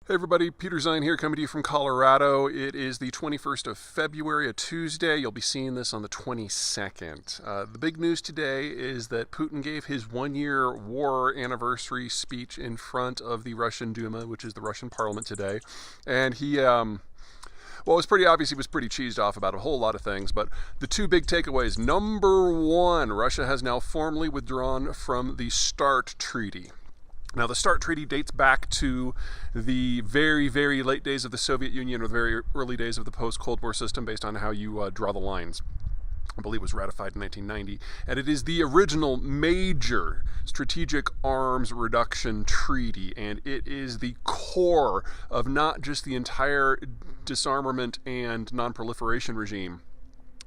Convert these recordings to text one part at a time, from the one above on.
Hey everybody, Peter Zeihan here coming to you from Colorado. It is the 21st of February, a Tuesday. You'll be seeing this on the 22nd. The big news today is that Putin gave his one-year war anniversary speech in front of the Russian Duma, which is the Russian parliament today. And it was pretty obvious he was pretty cheesed off about a whole lot of things, but the two big takeaways. Number one, Russia has now formally withdrawn from the START treaty. Now, the START treaty dates back to the very, very late days of the Soviet Union or the very early days of the post-Cold War system based on how you draw the lines. I believe it was ratified in 1990, and it is the original major strategic arms reduction treaty, and it is the core of not just the entire disarmament and non-proliferation regime,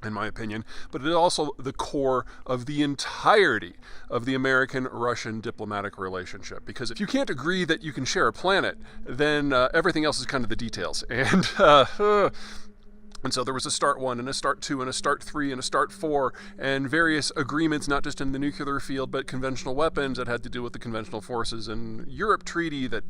in my opinion, but it is also the core of the entirety of the American-Russian diplomatic relationship. Because if you can't agree that you can share a planet, then everything else is kind of the details. And so there was a START 1 and a START 2 and a START 3 and a START 4 and various agreements, not just in the nuclear field, but conventional weapons that had to do with the conventional forces, and Europe treaty that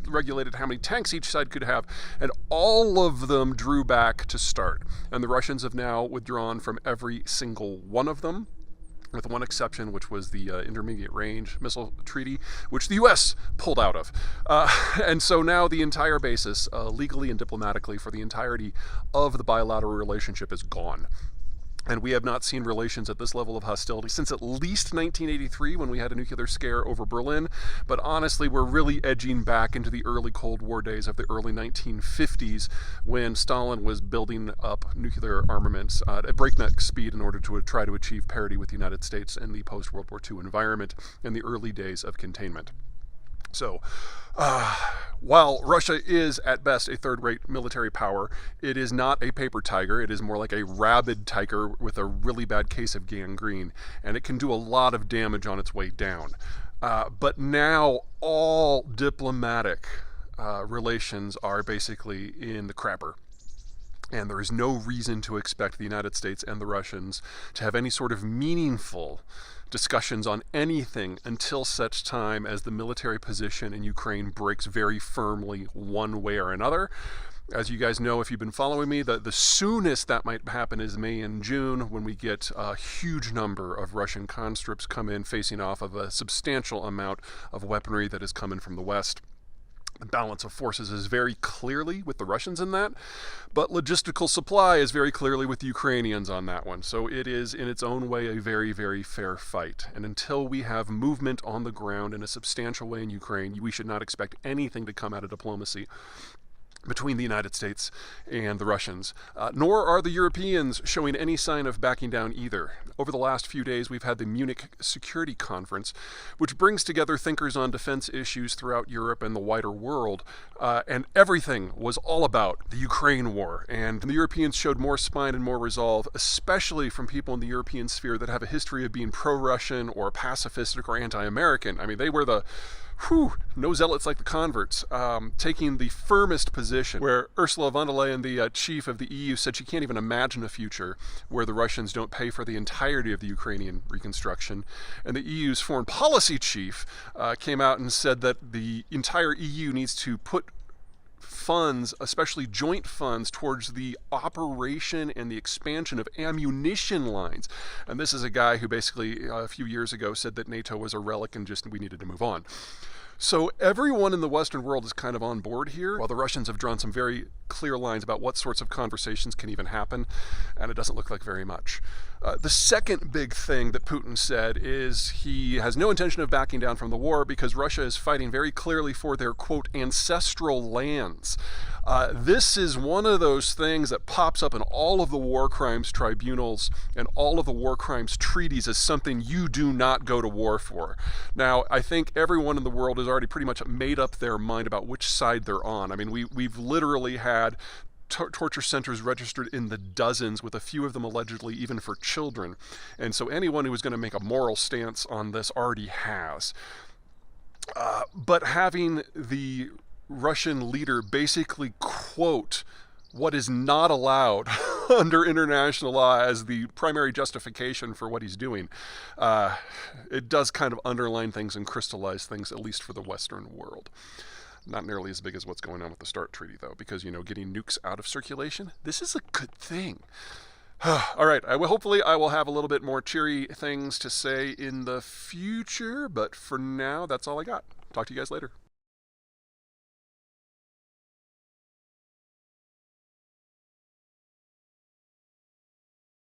regulated how many tanks each side could have, and all of them drew back to START. And the Russians have now withdrawn from every single one of them, with one exception, which was the Intermediate Range Missile Treaty, which the U.S. pulled out of. And so now the entire basis, legally and diplomatically, for the entirety of the bilateral relationship is gone. And we have not seen relations at this level of hostility since at least 1983, when we had a nuclear scare over Berlin. But honestly, we're really edging back into the early Cold War days of the early 1950s, when Stalin was building up nuclear armaments at breakneck speed in order to try to achieve parity with the United States in the post-World War II environment in the early days of containment. So, while Russia is at best a third-rate military power, it is not a paper tiger. It is more like a rabid tiger with a really bad case of gangrene, and it can do a lot of damage on its way down. But now all diplomatic relations are basically in the crapper. And there is no reason to expect the United States and the Russians to have any sort of meaningful discussions on anything until such time as the military position in Ukraine breaks very firmly one way or another. As you guys know, if you've been following me, the soonest that might happen is May and June, when we get a huge number of Russian conscripts come in facing off of a substantial amount of weaponry that is coming from the West. The balance of forces is very clearly with the Russians in that, but logistical supply is very clearly with the Ukrainians on that one. So it is, in its own way, a very, very fair fight. And until we have movement on the ground in a substantial way in Ukraine, we should not expect anything to come out of diplomacy between the United States and the Russians. Nor are the Europeans showing any sign of backing down either. Over the last few days, we've had the Munich Security Conference, which brings together thinkers on defense issues throughout Europe and the wider world, and everything was all about the Ukraine war. And the Europeans showed more spine and more resolve, especially from people in the European sphere that have a history of being pro-Russian or pacifistic or anti-American. I mean, they were no zealots like the converts, taking the firmest position, where Ursula von der Leyen, the chief of the EU, said she can't even imagine a future where the Russians don't pay for the entirety of the Ukrainian reconstruction. And the EU's foreign policy chief came out and said that the entire EU needs to put funds, especially joint funds, towards the operation and the expansion of ammunition lines. And this is a guy who basically a few years ago said that NATO was a relic and just we needed to move on. So everyone in the Western world is kind of on board here, while the Russians have drawn some very clear lines about what sorts of conversations can even happen, and it doesn't look like very much. The second big thing that Putin said is he has no intention of backing down from the war because Russia is fighting very clearly for their, quote, ancestral lands. This is one of those things that pops up in all of the war crimes tribunals and all of the war crimes treaties as something you do not go to war for. Now, I think everyone in the world has already pretty much made up their mind about which side they're on. I mean, we've literally had torture centers registered in the dozens, with a few of them allegedly even for children. And so anyone who is going to make a moral stance on this already has. But having the Russian leader basically quote what is not allowed under international law as the primary justification for what he's doing, it does kind of underline things and crystallize things, at least for the Western world. Not nearly as big as what's going on with the START treaty, though, because, getting nukes out of circulation, this is a good thing. All right, hopefully I will have a little bit more cheery things to say in the future, but for now, that's all I got. Talk to you guys later.